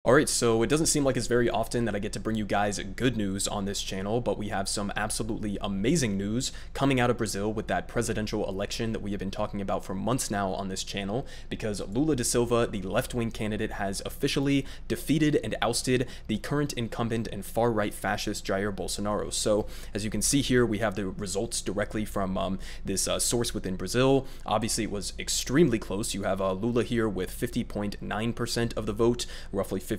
Alright, so it doesn't seem like it's very often that I get to bring you guys good news on this channel, but we have some absolutely amazing news coming out of Brazil with that presidential election that we have been talking about for months now on this channel, because Lula Da Silva, the left-wing candidate, has officially defeated and ousted the current incumbent and far-right fascist Jair Bolsonaro. So, as you can see here, we have the results directly from this source within Brazil. Obviously, it was extremely close. You have Lula here with 50.9% of the vote, roughly 51%,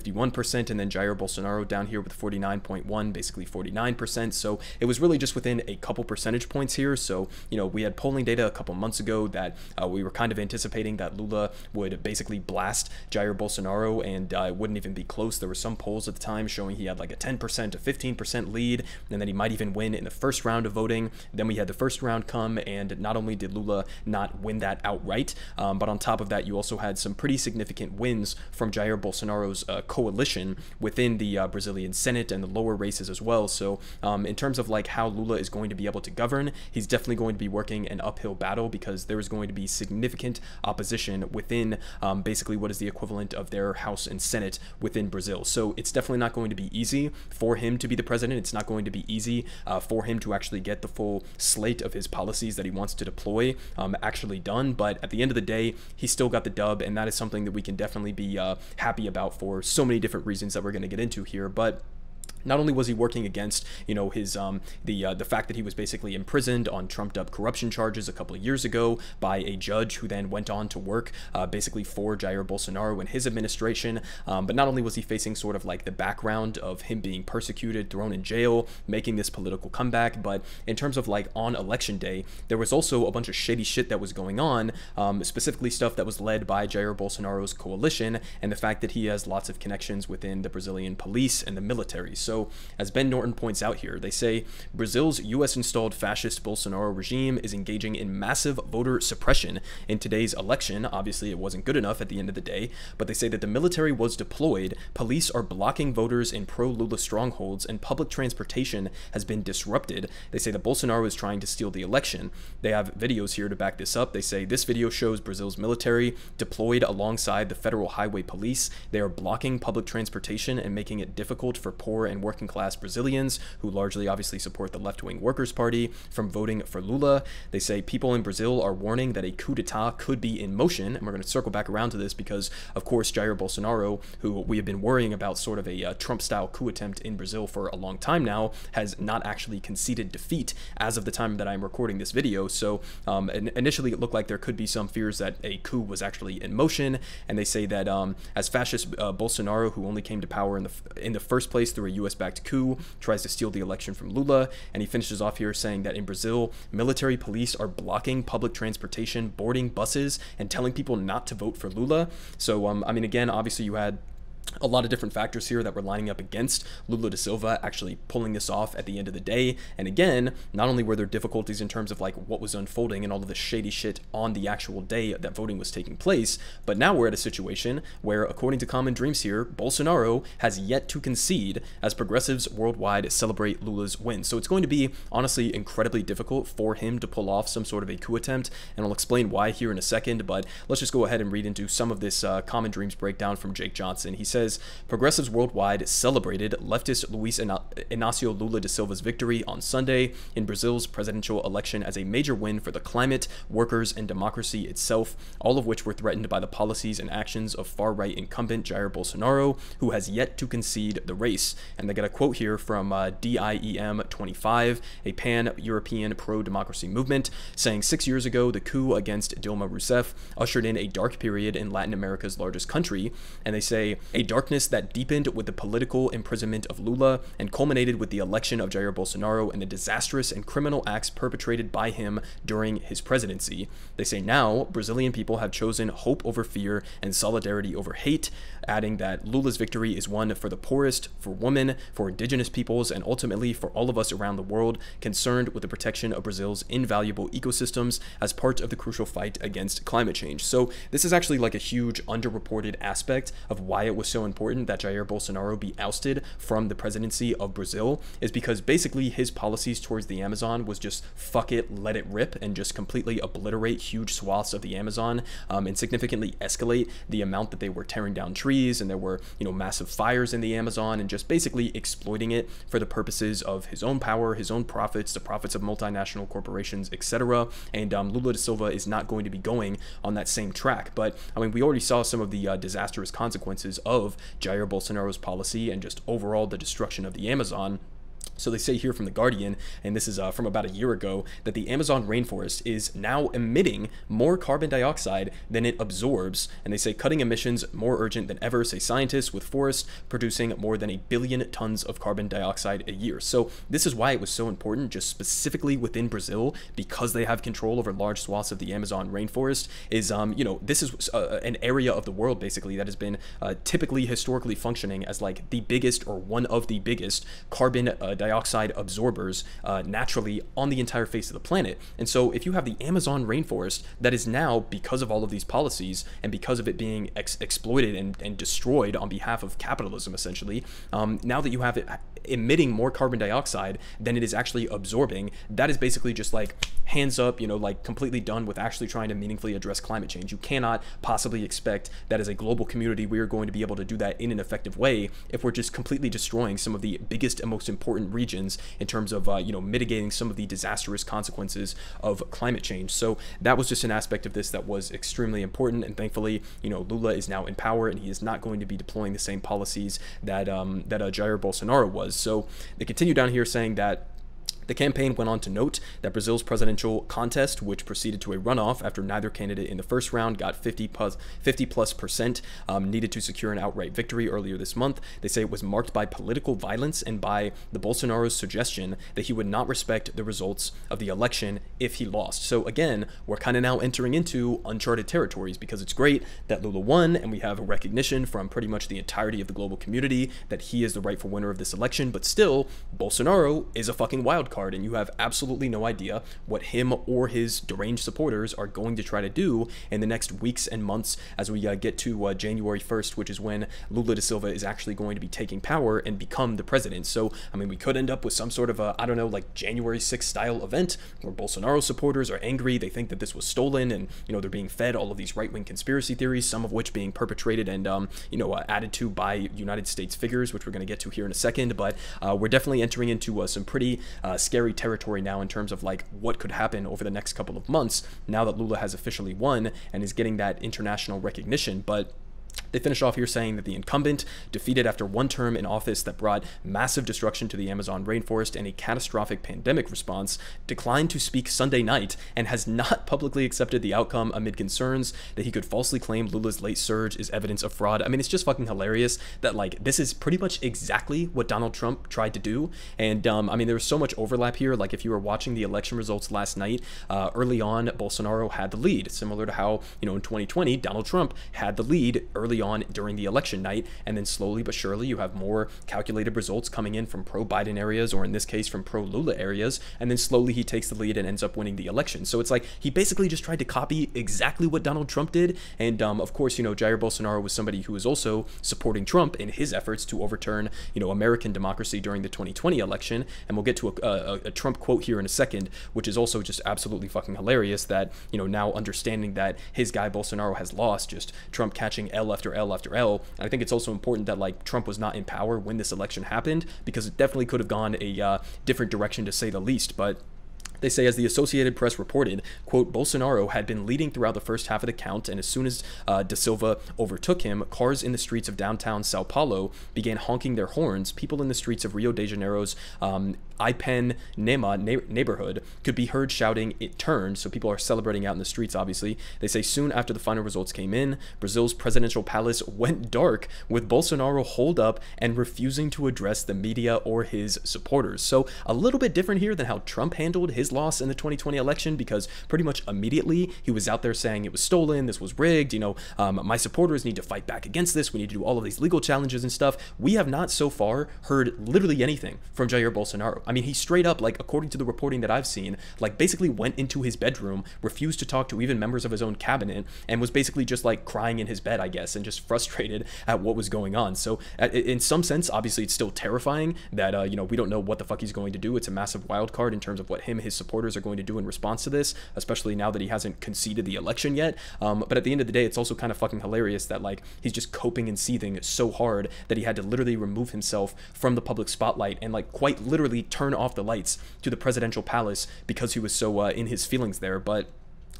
and then Jair Bolsonaro down here with 49.1, basically 49%. So it was really just within a couple percentage points here. So, you know, we had polling data a couple months ago that we were kind of anticipating that Lula would basically blast Jair Bolsonaro, and it wouldn't even be close. There were some polls at the time showing he had like a 10% to 15% lead, and that he might even win in the first round of voting. Then we had the first round come, and not only did Lula not win that outright, but on top of that, you also had some pretty significant wins from Jair Bolsonaro's coalition within the Brazilian Senate and the lower races as well. So in terms of like how Lula is going to be able to govern, he's definitely going to be working an uphill battle, because there is going to be significant opposition within basically what is the equivalent of their House and Senate within Brazil. So it's definitely not going to be easy for him to be the president. It's not going to be easy for him to actually get the full slate of his policies that he wants to deploy actually done. But at the end of the day, he still got the dub, and that is something that we can definitely be happy about for so many different reasons that we're going to get into here. But not only was he working against, you know, his the fact that he was basically imprisoned on trumped up corruption charges a couple of years ago by a judge who then went on to work basically for Jair Bolsonaro and his administration, but not only was he facing sort of like the background of him being persecuted, thrown in jail, making this political comeback, but in terms of like on election day, there was also a bunch of shady shit that was going on, specifically stuff that was led by Jair Bolsonaro's coalition, and the fact that he has lots of connections within the Brazilian police and the military. So, as Ben Norton points out here, they say Brazil's U.S.-installed fascist Bolsonaro regime is engaging in massive voter suppression in today's election. Obviously, it wasn't good enough at the end of the day, but they say that the military was deployed, police are blocking voters in pro-Lula strongholds, and public transportation has been disrupted. They say that Bolsonaro is trying to steal the election. They have videos here to back this up. They say this video shows Brazil's military deployed alongside the federal highway police. They are blocking public transportation and making it difficult for poor and working class Brazilians, who largely obviously support the left-wing Workers' Party, from voting for Lula. They say people in Brazil are warning that a coup d'etat could be in motion, and we're going to circle back around to this because, of course, Jair Bolsonaro, who we have been worrying about sort of a Trump-style coup attempt in Brazil for a long time now, has not actually conceded defeat as of the time that I'm recording this video. So initially it looked like there could be some fears that a coup was actually in motion, and they say that as fascist Bolsonaro, who only came to power in the first place through a US-backed coup, tries to steal the election from Lula. And he finishes off here saying that in Brazil, military police are blocking public transportation, boarding buses, and telling people not to vote for Lula. So, I mean, again, obviously you had a lot of different factors here that were lining up against Lula da Silva actually pulling this off at the end of the day. And again, not only were there difficulties in terms of like what was unfolding and all of the shady shit on the actual day that voting was taking place, but now we're at a situation where, according to Common Dreams here, Bolsonaro has yet to concede as progressives worldwide celebrate Lula's win. So it's going to be honestly incredibly difficult for him to pull off some sort of a coup attempt, and I'll explain why here in a second, but let's just go ahead and read into some of this Common Dreams breakdown from Jake Johnson. He says, progressives worldwide celebrated leftist Luis Inácio Lula da Silva's victory on Sunday in Brazil's presidential election as a major win for the climate, workers, and democracy itself, all of which were threatened by the policies and actions of far-right incumbent Jair Bolsonaro, who has yet to concede the race. And they got a quote here from DIEM 25, a pan-European pro-democracy movement, saying 6 years ago, the coup against Dilma Rousseff ushered in a dark period in Latin America's largest country, and they say a darkness that deepened with the political imprisonment of Lula and culminated with the election of Jair Bolsonaro and the disastrous and criminal acts perpetrated by him during his presidency. They say now Brazilian people have chosen hope over fear and solidarity over hate, adding that Lula's victory is one for the poorest, for women, for indigenous peoples, and ultimately for all of us around the world concerned with the protection of Brazil's invaluable ecosystems as part of the crucial fight against climate change. So this is actually like a huge underreported aspect of why it was so so important that Jair Bolsonaro be ousted from the presidency of Brazil is because basically his policies towards the Amazon was just fuck it, let it rip, and just completely obliterate huge swaths of the Amazon, and significantly escalate the amount that they were tearing down trees, and there were, massive fires in the Amazon, and just basically exploiting it for the purposes of his own power, his own profits, the profits of multinational corporations, etc. And Lula da Silva is not going to be going on that same track. But I mean, we already saw some of the disastrous consequences of Jair Bolsonaro's policy and just overall the destruction of the Amazon. So they say here from The Guardian, and this is from about a year ago, that the Amazon rainforest is now emitting more carbon dioxide than it absorbs. And they say cutting emissions more urgent than ever, say scientists, with forests producing more than 1 billion tons of carbon dioxide a year. So this is why it was so important, just specifically within Brazil, because they have control over large swaths of the Amazon rainforest, is, this is an area of the world, basically, that has been typically historically functioning as like the biggest or one of the biggest carbon dioxide absorbers naturally on the entire face of the planet. And so if you have the Amazon rainforest that is now, because of all of these policies and because of it being exploited and destroyed on behalf of capitalism, essentially, now that you have it emitting more carbon dioxide than it is actually absorbing, that is basically just like hands up, like completely done with actually trying to meaningfully address climate change. You cannot possibly expect that as a global community we are going to be able to do that in an effective way if we're just completely destroying some of the biggest and most important regions in terms of mitigating some of the disastrous consequences of climate change. So that was just an aspect of this that was extremely important, and thankfully Lula is now in power and he is not going to be deploying the same policies that Jair Bolsonaro was. So they continue down here saying that the campaign went on to note that Brazil's presidential contest, which proceeded to a runoff after neither candidate in the first round got 50+%, needed to secure an outright victory earlier this month. They say it was marked by political violence and by the Bolsonaro's suggestion that he would not respect the results of the election if he lost. So again, we're kind of now entering into uncharted territories, because it's great that Lula won and we have a recognition from pretty much the entirety of the global community that he is the rightful winner of this election, but still, Bolsonaro is a fucking wild card. And you have absolutely no idea what him or his deranged supporters are going to try to do in the next weeks and months as we get to January 1st, which is when Lula da Silva is actually going to be taking power and become the president. So, I mean, we could end up with some sort of a, I don't know, like January 6th style event where Bolsonaro supporters are angry. They think that this was stolen, and, they're being fed all of these right-wing conspiracy theories, some of which being perpetrated and, added to by United States figures, which we're going to get to here in a second. But we're definitely entering into some pretty scary territory now in terms of like what could happen over the next couple of months now that Lula has officially won and is getting that international recognition. But they finish off here saying that the incumbent, defeated after one term in office that brought massive destruction to the Amazon rainforest and a catastrophic pandemic response, declined to speak Sunday night and has not publicly accepted the outcome amid concerns that he could falsely claim Lula's late surge is evidence of fraud. I mean, it's just fucking hilarious that like this is pretty much exactly what Donald Trump tried to do. And I mean, there's so much overlap here. Like if you were watching the election results last night, early on, Bolsonaro had the lead, similar to how, in 2020, Donald Trump had the lead early on during the election night, and then slowly but surely you have more calculated results coming in from pro-Biden areas, or in this case from pro-Lula areas, and then slowly he takes the lead and ends up winning the election. So it's like he basically just tried to copy exactly what Donald Trump did, and of course, Jair Bolsonaro was somebody who was also supporting Trump in his efforts to overturn, American democracy during the 2020 election, and we'll get to a Trump quote here in a second, which is also just absolutely fucking hilarious that, now understanding that his guy Bolsonaro has lost, just Trump catching L after L after L. And I think it's also important that like Trump was not in power when this election happened, because it definitely could have gone a different direction, to say the least. But they say, as the Associated Press reported, quote, Bolsonaro had been leading throughout the first half of the count, and as soon as Da Silva overtook him, cars in the streets of downtown Sao Paulo began honking their horns. People in the streets of Rio de Janeiro's Ipanema neighborhood could be heard shouting, "It turned." So people are celebrating out in the streets, obviously. They say soon after the final results came in, Brazil's presidential palace went dark, with Bolsonaro holed up and refusing to address the media or his supporters. So a little bit different here than how Trump handled his his loss in the 2020 election, because pretty much immediately he was out there saying it was stolen, this was rigged, my supporters need to fight back against this, we need to do all of these legal challenges and stuff. We have not so far heard literally anything from Jair Bolsonaro. I mean, he straight up, like, according to the reporting that I've seen, like, basically went into his bedroom, refused to talk to even members of his own cabinet, and was basically just like crying in his bed, I guess, and just frustrated at what was going on. So in some sense, obviously it's still terrifying that we don't know what the fuck he's going to do. It's a massive wild card in terms of what his supporters are going to do in response to this, especially now that he hasn't conceded the election yet. But at the end of the day, it's also kind of fucking hilarious that, like, he's just coping and seething so hard that he had to literally remove himself from the public spotlight and, like, quite literally turn off the lights to the presidential palace because he was so in his feelings there. But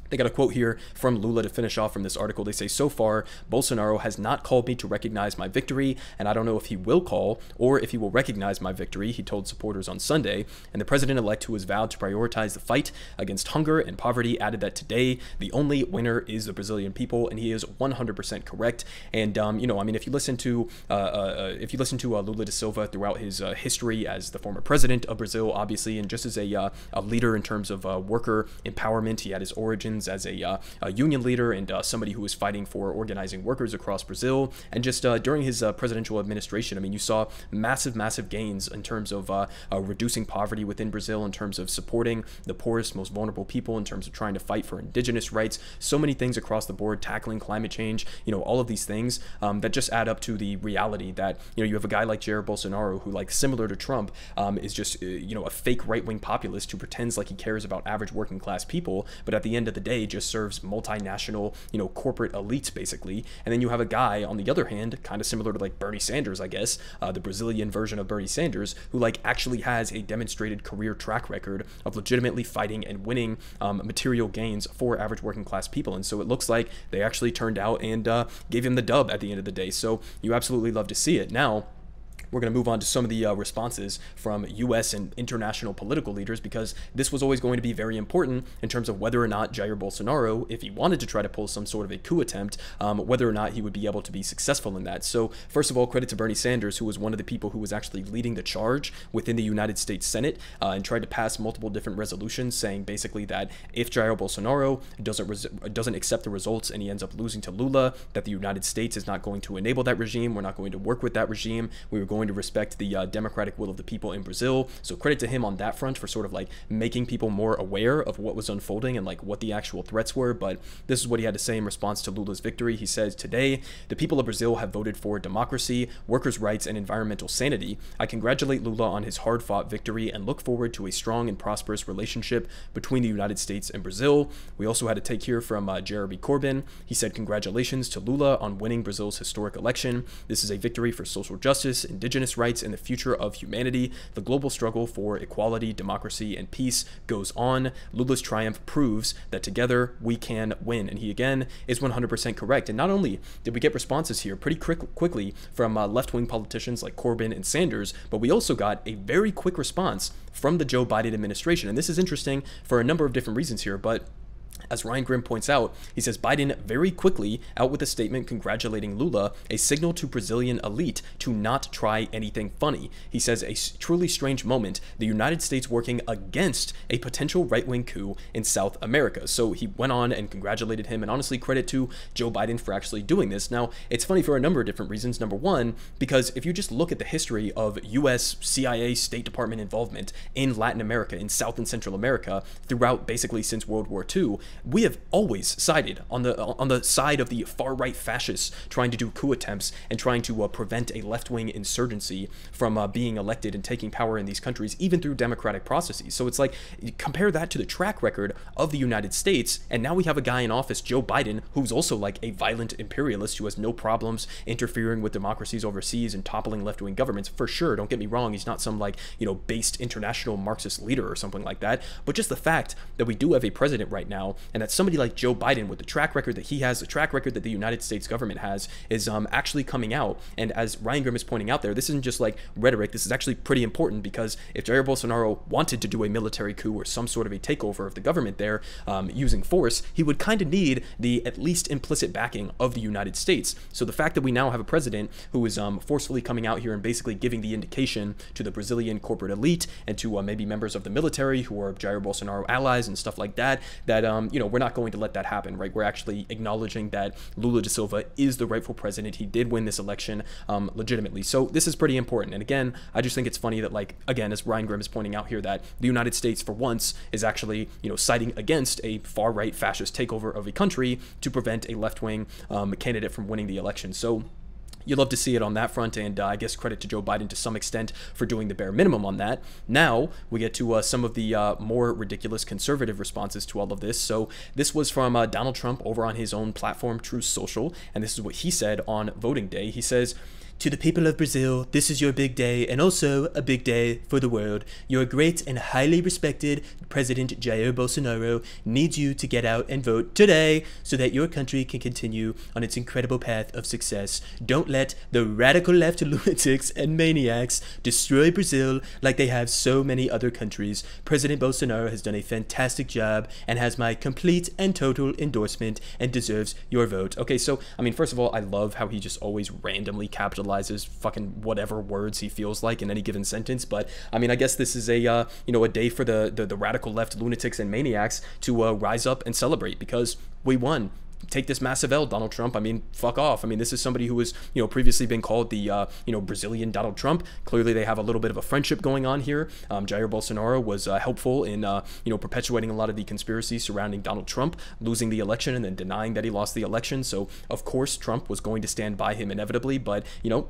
they got a quote here from Lula to finish off from this article. They say, "So far, Bolsonaro has not called me to recognize my victory, and I don't know if he will call or if he will recognize my victory," he told supporters on Sunday. And the president-elect, who has vowed to prioritize the fight against hunger and poverty, added that today the only winner is the Brazilian people, and he is 100% correct. And I mean, if you listen to Lula da Silva throughout his history as the former president of Brazil, obviously, and just as a leader in terms of worker empowerment, he had his origins as a union leader and somebody who was fighting for organizing workers across Brazil. And just during his presidential administration, I mean, you saw massive gains in terms of reducing poverty within Brazil, in terms of supporting the poorest, most vulnerable people, in terms of trying to fight for indigenous rights, so many things across the board, tackling climate change, all of these things that just add up to the reality that, you have a guy like Jair Bolsonaro who, like, similar to Trump, is just, a fake right-wing populist who pretends like he cares about average working class people, but at the end of the day just serves multinational, corporate elites, basically. And then you have a guy, on the other hand, kind of similar to, like, Bernie Sanders, I guess, the Brazilian version of Bernie Sanders, who, like, actually has a demonstrated career track record of legitimately fighting and winning material gains for average working class people. And so it looks like they actually turned out and gave him the dub at the end of the day. So you absolutely love to see it. Now, we're going to move on to some of the responses from U.S. and international political leaders, because this was always going to be very important in terms of whether or not Jair Bolsonaro, if he wanted to try to pull some sort of a coup attempt, whether or not he would be able to be successful in that. So first of all, credit to Bernie Sanders, who was one of the people who was actually leading the charge within the United States Senate and tried to pass multiple different resolutions saying basically that if Jair Bolsonaro doesn't accept the results and he ends up losing to Lula, that the United States is not going to enable that regime. We're not going to work with that regime. We were going to respect the democratic will of the people in Brazil. So credit to him on that front for sort of like making people more aware of what was unfolding and like what the actual threats were. But this is what he had to say in response to Lula's victory. He says, "Today, the people of Brazil have voted for democracy, workers' rights, and environmental sanity. I congratulate Lula on his hard-fought victory and look forward to a strong and prosperous relationship between the United States and Brazil." We also had a take here from Jeremy Corbyn. He said, "Congratulations to Lula on winning Brazil's historic election. This is a victory for social justice, indigenous rights, and the future of humanity. The global struggle for equality, democracy, and peace goes on. Lula's triumph proves that together we can win." And he again is 100% correct. And not only did we get responses here pretty quickly from left-wing politicians like Corbyn and Sanders, but we also got a very quick response from the Joe Biden administration. And this is interesting for a number of different reasons here, but as Ryan Grimm points out, he says Biden very quickly out with a statement congratulating Lula, a signal to Brazilian elite to not try anything funny. He says, "A truly strange moment, the United States working against a potential right-wing coup in South America." So he went on and congratulated him, and honestly credit to Joe Biden for actually doing this. Now, it's funny for a number of different reasons. Number one, because if you just look at the history of U.S. CIA State Department involvement in Latin America, in South and Central America, throughout basically since World War II, we have always sided on the side of the far-right fascists trying to do coup attempts and trying to prevent a left-wing insurgency from being elected and taking power in these countries, even through democratic processes. So it's like, compare that to the track record of the United States, and now we have a guy in office, Joe Biden, who's also like a violent imperialist who has no problems interfering with democracies overseas and toppling left-wing governments. For sure, don't get me wrong, he's not some like, based international Marxist leader or something like that, but just the fact that we do have a president right now and that somebody like Joe Biden, with the track record that he has, the track record that the United States government has, is actually coming out. And as Ryan Grimm is pointing out there, this isn't just like rhetoric. This is actually pretty important, because if Jair Bolsonaro wanted to do a military coup or some sort of a takeover of the government there using force, he would kind of need the at least implicit backing of the United States. So the fact that we now have a president who is forcefully coming out here and basically giving the indication to the Brazilian corporate elite and to maybe members of the military who are Jair Bolsonaro allies and stuff like that, that we're not going to let that happen, right? We're actually acknowledging that Lula da Silva is the rightful president. He did win this election legitimately. So this is pretty important. And again, I just think it's funny that, like, again, as Ryan Grimm is pointing out here, that the United States for once is actually, siding against a far-right fascist takeover of a country to prevent a left-wing candidate from winning the election. So you'd love to see it on that front, and I guess credit to Joe Biden to some extent for doing the bare minimum on that. Now we get to some of the more ridiculous conservative responses to all of this. So this was from Donald Trump over on his own platform, Truth Social, and this is what he said on voting day. He says, "To the people of Brazil, this is your big day, and also a big day for the world. Your great and highly respected President Jair Bolsonaro needs you to get out and vote today so that your country can continue on its incredible path of success. Don't let the radical left lunatics and maniacs destroy Brazil like they have so many other countries. President Bolsonaro has done a fantastic job and has my complete and total endorsement and deserves your vote." Okay, so, I mean, first of all, I love how he just always randomly capitalizes fucking whatever words he feels like in any given sentence. But I mean, I guess this is a a day for the radical left lunatics and maniacs to rise up and celebrate, because we won. Take this massive L, Donald Trump. I mean, fuck off. I mean, this is somebody who was, previously been called the, Brazilian Donald Trump. Clearly, they have a little bit of a friendship going on here. Jair Bolsonaro was helpful in, perpetuating a lot of the conspiracies surrounding Donald Trump losing the election and then denying that he lost the election. So, of course, Trump was going to stand by him inevitably. But,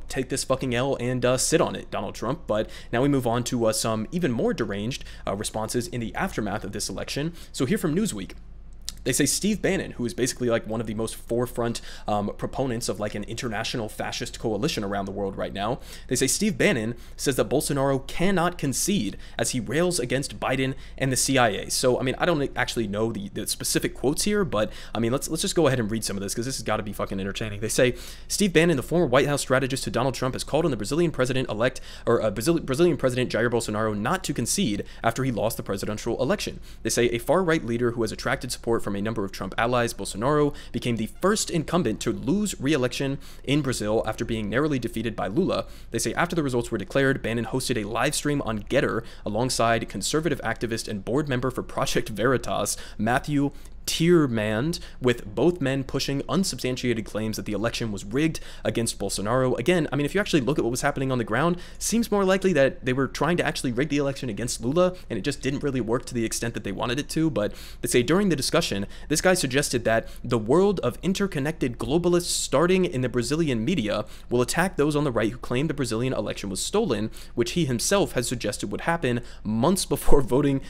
take this fucking L and sit on it, Donald Trump. But now we move on to some even more deranged responses in the aftermath of this election. So here from Newsweek, they say Steve Bannon, who is basically like one of the most forefront proponents of like an international fascist coalition around the world right now. They say Steve Bannon says that Bolsonaro cannot concede as he rails against Biden and the CIA. So, I mean, I don't actually know the specific quotes here, but I mean, let's just go ahead and read some of this, because this has got to be fucking entertaining. They say Steve Bannon, the former White House strategist to Donald Trump, has called on the Brazilian president-elect, or Brazilian President Jair Bolsonaro, not to concede after he lost the presidential election. They say a far-right leader who has attracted support from a number of Trump allies, Bolsonaro became the first incumbent to lose re-election in Brazil after being narrowly defeated by Lula. They say after the results were declared, Bannon hosted a live stream on Getter alongside conservative activist and board member for Project Veritas, Matthew Tiermand, with both men pushing unsubstantiated claims that the election was rigged against Bolsonaro. Again, I mean, if you actually look at what was happening on the ground, seems more likely that they were trying to actually rig the election against Lula, and it just didn't really work to the extent that they wanted it to. But they say during the discussion, this guy suggested that the world of interconnected globalists starting in the Brazilian media will attack those on the right who claim the Brazilian election was stolen, which he himself has suggested would happen months before voting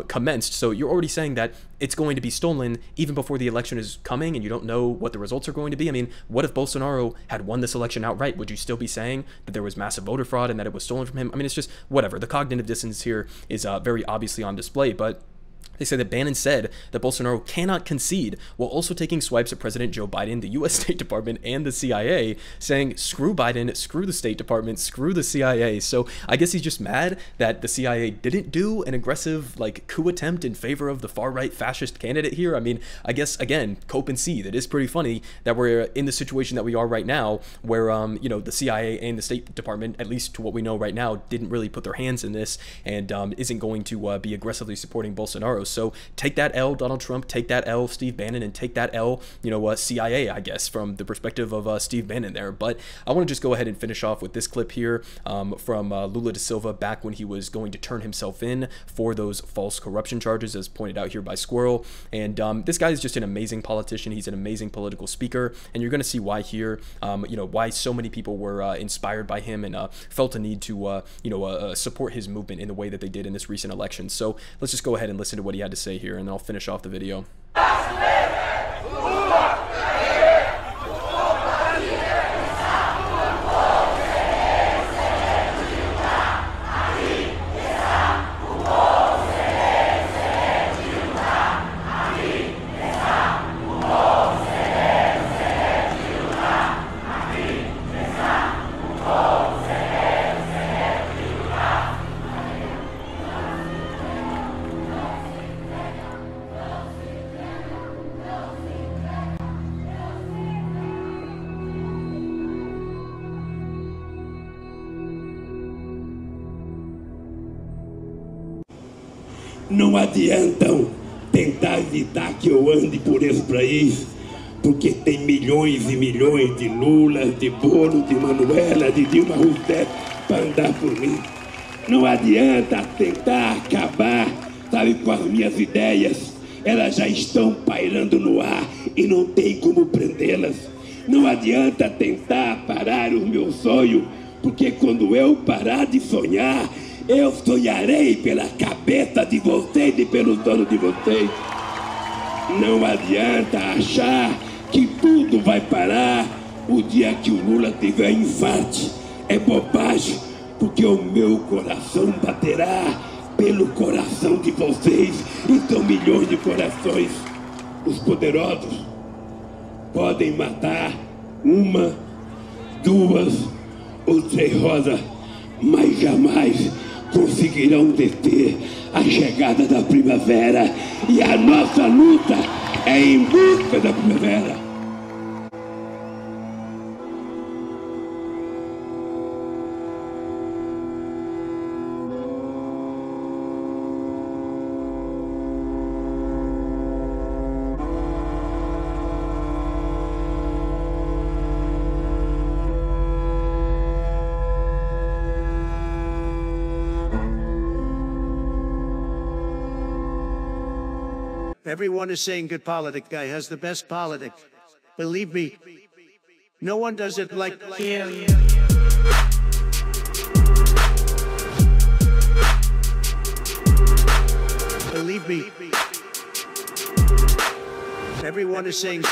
commenced. So you're already saying that it's going to be stolen even before the election is coming, and you don't know what the results are going to be. I mean, what if Bolsonaro had won this election outright? Would you still be saying that there was massive voter fraud and that it was stolen from him? I mean, it's just whatever. The cognitive dissonance here is very obviously on display, but they say that Bannon said that Bolsonaro cannot concede, while also taking swipes at President Joe Biden, the U.S. State Department, and the CIA, saying, screw Biden, screw the State Department, screw the CIA. So I guess he's just mad that the CIA didn't do an aggressive, like, coup attempt in favor of the far-right fascist candidate here. I mean, I guess, again, cope and see. That is pretty funny that we're in the situation that we are right now, where, the CIA and the State Department, at least to what we know right now, didn't really put their hands in this and isn't going to be aggressively supporting Bolsonaro. So take that L, Donald Trump, take that L, Steve Bannon, and take that L, CIA, I guess, from the perspective of Steve Bannon there. But I want to just go ahead and finish off with this clip here from Lula da Silva back when he was going to turn himself in for those false corruption charges, as pointed out here by Squirrel. And this guy is just an amazing politician. He's an amazing political speaker, and you're going to see why here, why so many people were inspired by him and felt a need to, support his movement in the way that they did in this recent election. So let's just go ahead and listen to what he had to say here, and then I'll finish off the video. Não adiantam tentar evitar que eu ande por esse país, porque tem milhões e milhões de Lula, de Bolo, de Manuela, de Dilma Rousseff para andar por mim. Não adianta tentar acabar, sabe, com as minhas ideias. Elas já estão pairando no ar e não tem como prendê-las. Não adianta tentar parar o meu sonho, porque quando eu parar de sonhar, eu sonharei pela cabeça de vocês e pelos donos de vocês. Não adianta achar que tudo vai parar o dia que o Lula tiver infarto. É bobagem, porque o meu coração baterá pelo coração de vocês, e são milhões de corações. Os poderosos podem matar uma, duas ou três rosas, mas jamais conseguirão deter a chegada da primavera, e a nossa luta é em busca da primavera. Everyone is saying good politics guy has the best politics. Believe me, no one does it like him. Believe me, everyone is saying